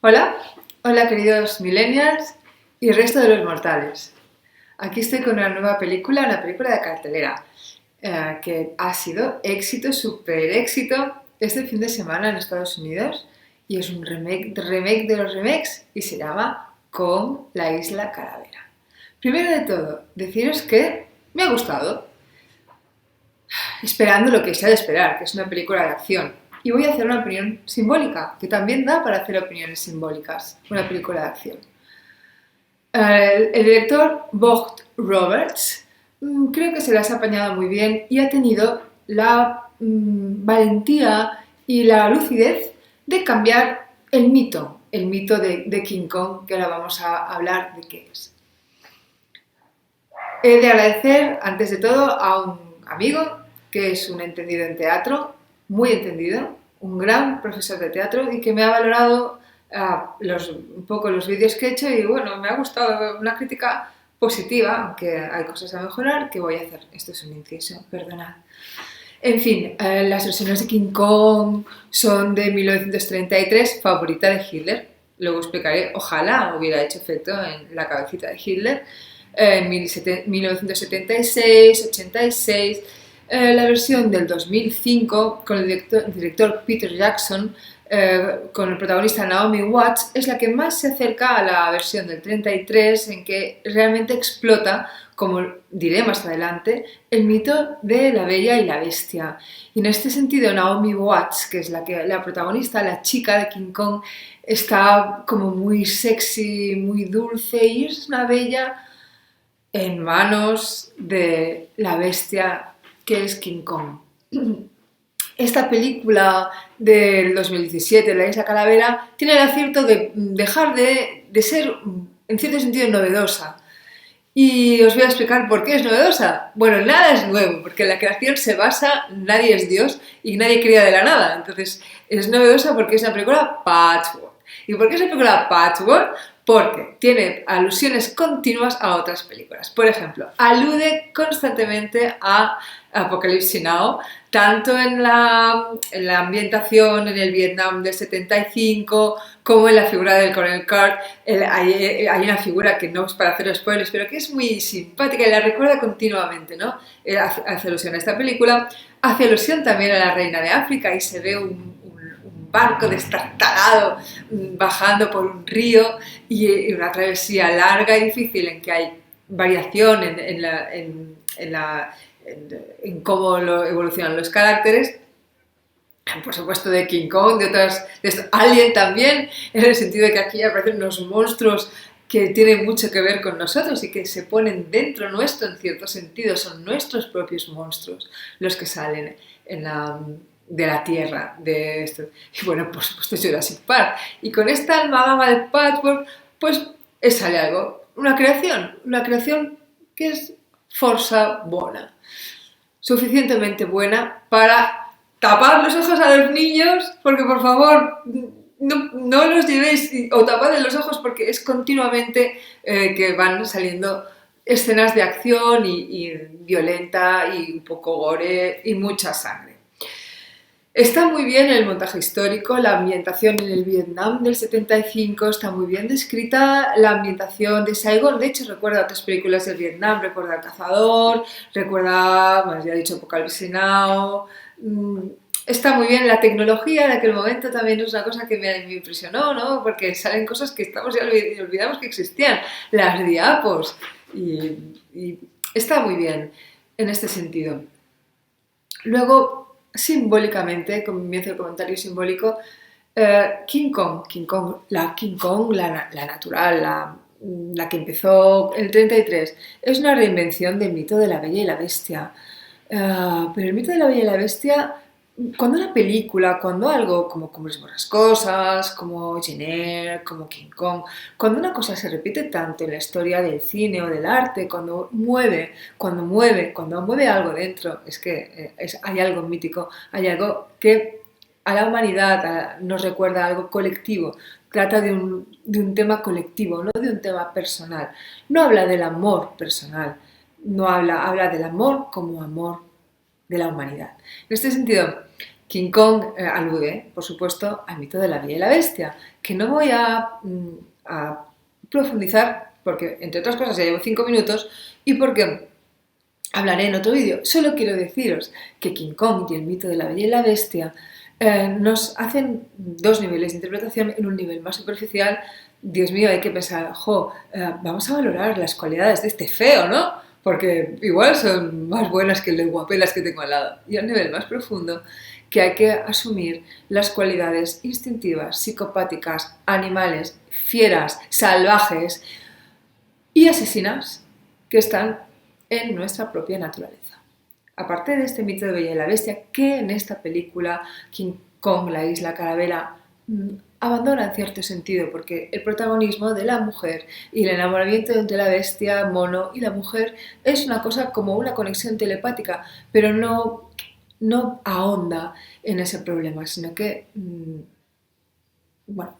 Hola, hola queridos millennials y el resto de los mortales. Aquí estoy con una nueva película, una película de cartelera que ha sido éxito, súper éxito este fin de semana en Estados Unidos y es un remake de los remakes y se llama Kong, la isla calavera. Primero de todo, deciros que me ha gustado, esperando lo que se ha de esperar, que es una película de acción. Y voy a hacer una opinión simbólica, que también da para hacer opiniones simbólicas, una película de acción. El director Vogt Roberts creo que se las ha apañado muy bien y ha tenido la valentía y la lucidez de cambiar el mito de King Kong, que ahora vamos a hablar de qué es. He de agradecer, antes de todo, a un amigo que es un entendido en teatro, muy entendido, un gran profesor de teatro y que me ha valorado un poco los vídeos que he hecho y bueno, me ha gustado una crítica positiva, aunque hay cosas a mejorar, que voy a hacer. Esto es un inciso, perdonad. En fin, las versiones de King Kong son de 1933, favorita de Hitler. Luego explicaré, ojalá hubiera hecho efecto en la cabecita de Hitler. En 1976, 86, la versión del 2005 con el director Peter Jackson, con el protagonista Naomi Watts, es la que más se acerca a la versión del 33, en que realmente explota, como diré más adelante, el mito de la Bella y la Bestia. Y en este sentido Naomi Watts, que es la protagonista, la chica de King Kong, está como muy sexy, muy dulce y es una bella en manos de la bestia que es King Kong. Esta película del 2017, La Isla Calavera, tiene el acierto de dejar de ser, en cierto sentido, novedosa. Y os voy a explicar por qué es novedosa. Bueno, nada es nuevo, porque en la creación se basa, nadie es Dios y nadie crea de la nada. Entonces, es novedosa porque es una película patchwork. ¿Y por qué es una película patchwork? Porque tiene alusiones continuas a otras películas. Por ejemplo, alude constantemente a Apocalypse Now, tanto en la ambientación, en el Vietnam del 75, como en la figura del Coronel Carr. Hay una figura que no es para hacer spoilers, pero que es muy simpática y la recuerda continuamente, ¿no? Hace alusión a esta película, hace alusión también a la Reina de África y se ve un barco destartalado bajando por un río y una travesía larga y difícil en que hay variación en cómo evolucionan los caracteres, por supuesto de King Kong, de Alien también, en el sentido de que aquí aparecen unos monstruos que tienen mucho que ver con nosotros y que se ponen dentro nuestro en cierto sentido, son nuestros propios monstruos los que salen de la Tierra, de esto. Y bueno, por supuesto Jurassic Park. Y con esta amalgama de patchwork, pues sale algo, una creación que es força buena, suficientemente buena para tapar los ojos a los niños, porque por favor no los llevéis o tapadle los ojos porque es continuamente que van saliendo escenas de acción y violenta y un poco gore y mucha sangre. Está muy bien el montaje histórico, la ambientación en el Vietnam del 75 está muy bien descrita, la ambientación de Saigón, de hecho recuerda otras películas del Vietnam, recuerda El Cazador, recuerda, bueno, ya he dicho Apocalypse Now, está muy bien, la tecnología de aquel momento también es una cosa que me impresionó, ¿no? Porque salen cosas que estamos ya olvidamos que existían, las diapos, y está muy bien en este sentido. Luego, simbólicamente, comienzo el comentario simbólico, King Kong, la natural, la que empezó en el 33, es una reinvención del mito de la Bella y la Bestia. Pero el mito de la Bella y la Bestia, cuando una película, cuando algo como las borrascosas, como Jane Eyre, como King Kong, cuando una cosa se repite tanto en la historia del cine o del arte, cuando mueve algo dentro, es que hay algo mítico, hay algo que a la humanidad nos recuerda a algo colectivo, trata de un tema colectivo, no de un tema personal. No habla del amor personal, no habla del amor como amor de la humanidad. En este sentido, King Kong alude, por supuesto, al mito de la Bella y la Bestia, que no voy a profundizar porque, entre otras cosas, ya llevo 5 minutos y porque hablaré en otro vídeo. Solo quiero deciros que King Kong y el mito de la Bella y la Bestia nos hacen dos niveles de interpretación. En un nivel más superficial, Dios mío, hay que pensar, vamos a valorar las cualidades de este feo, ¿no? Porque igual son más buenas que el de guapelas que tengo al lado. Y a un nivel más profundo, que hay que asumir las cualidades instintivas, psicopáticas, animales, fieras, salvajes y asesinas que están en nuestra propia naturaleza. Aparte de este mito de Bella y la Bestia, que en esta película King Kong, la isla Calavera, abandona en cierto sentido, porque el protagonismo de la mujer y el enamoramiento entre la bestia, mono y la mujer es una cosa como una conexión telepática, pero no ahonda en ese problema, sino que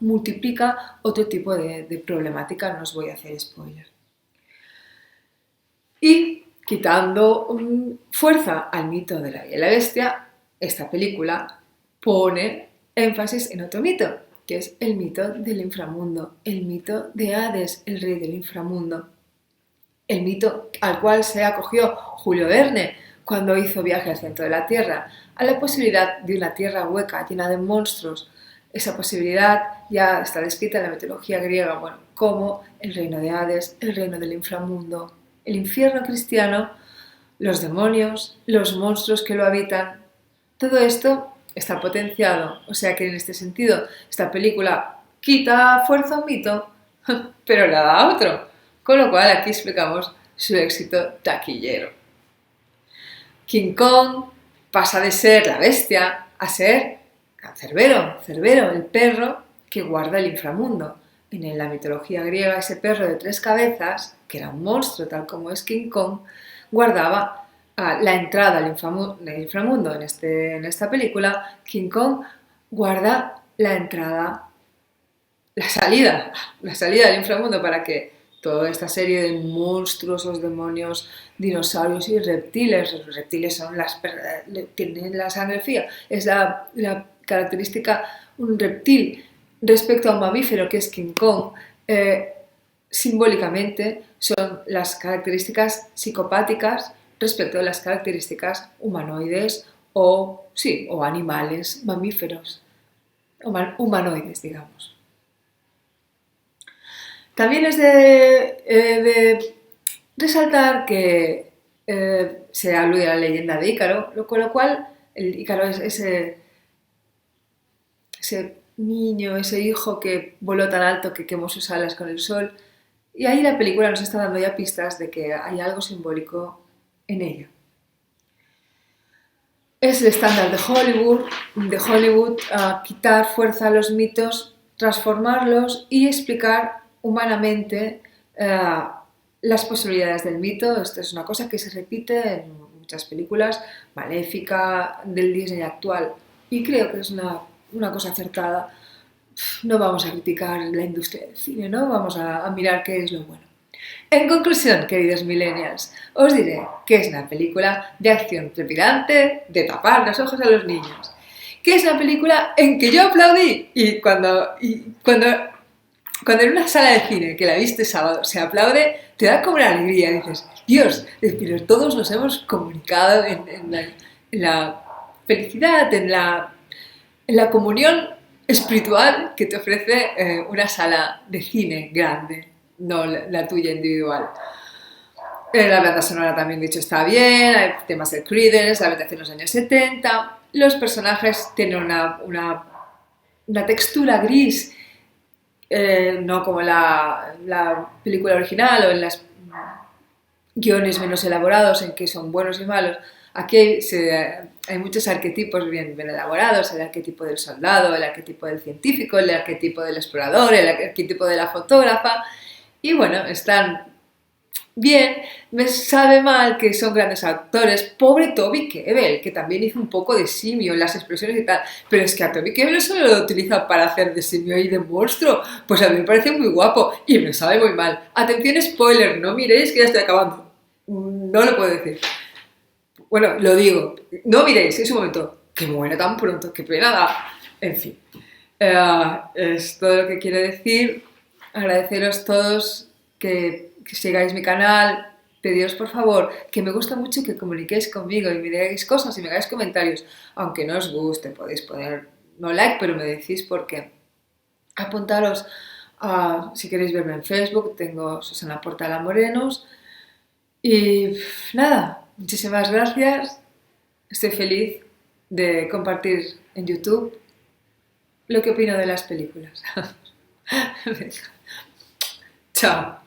multiplica otro tipo de problemática. No os voy a hacer spoiler. Y quitando fuerza al mito de la Bella y la Bestia, esta película pone énfasis en otro mito, que es el mito del inframundo, el mito de Hades, el rey del inframundo, el mito al cual se acogió Julio Verne cuando hizo Viaje al centro de la Tierra, a la posibilidad de una tierra hueca llena de monstruos. Esa posibilidad ya está descrita en la mitología griega, como el reino de Hades, el reino del inframundo, el infierno cristiano, los demonios, los monstruos que lo habitan. Todo esto está potenciado, o sea que en este sentido esta película quita fuerza a un mito, pero la da a otro, con lo cual aquí explicamos su éxito taquillero. King Kong pasa de ser la bestia a ser Cerbero, el perro que guarda el inframundo. En la mitología griega, ese perro de 3 cabezas, que era un monstruo tal como es King Kong, guardaba la entrada al inframundo. En esta película, King Kong guarda la entrada, la salida del inframundo, para que toda esta serie de monstruosos demonios, dinosaurios y reptiles, los reptiles tienen la sangre fría, es la característica, un reptil respecto a un mamífero que es King Kong, simbólicamente son las características psicopáticas respecto a las características humanoides o animales, mamíferos, humanoides, digamos. También es de resaltar que se alude a la leyenda de Ícaro, con lo cual el Ícaro es ese niño, ese hijo que voló tan alto que quemó sus alas con el sol, y ahí la película nos está dando ya pistas de que hay algo simbólico en ella. Es el estándar de Hollywood, quitar fuerza a los mitos, transformarlos y explicar humanamente las posibilidades del mito. Esto es una cosa que se repite en muchas películas, Maléfica, del Disney actual, y creo que es una cosa acertada. No vamos a criticar la industria del cine, ¿no? Vamos a mirar qué es lo bueno. En conclusión, queridos millennials, os diré que es una película de acción trepidante, de tapar los ojos a los niños, que es una película en que yo aplaudí, y cuando en una sala de cine que la viste sábado se aplaude, te da como una alegría, dices, Dios, pero todos nos hemos comunicado en la felicidad, en la comunión espiritual que te ofrece una sala de cine grande, no la tuya individual. La banda sonora, también dicho, está bien, hay temas de Creedence, la ambientación en los años 70, los personajes tienen una textura gris, no como la película original o en los guiones menos elaborados en que son buenos y malos. Aquí hay muchos arquetipos bien elaborados: el arquetipo del soldado, el arquetipo del científico, el arquetipo del explorador, el arquetipo de la fotógrafa, y están bien. Me sabe mal que son grandes actores. Pobre Toby Kebbell, que también hizo un poco de simio en las expresiones y tal, pero es que a Toby Kebbell solo lo utiliza para hacer de simio y de monstruo. Pues a mí me parece muy guapo y me sabe muy mal. Atención, spoiler, no miréis que ya estoy acabando. No lo puedo decir. Bueno, lo digo, no miréis, es un momento. que muera tan pronto, qué pena da. En fin, es todo lo que quiero decir. Agradeceros todos que sigáis mi canal. Pediros por favor que me gusta mucho que comuniquéis conmigo y me digáis cosas y me hagáis comentarios. Aunque no os guste, podéis poner no like, pero me decís por qué. Apuntaros si queréis verme en Facebook, tengo Susana Portala Morenos. Y nada, muchísimas gracias. Estoy feliz de compartir en YouTube lo que opino de las películas. Chao.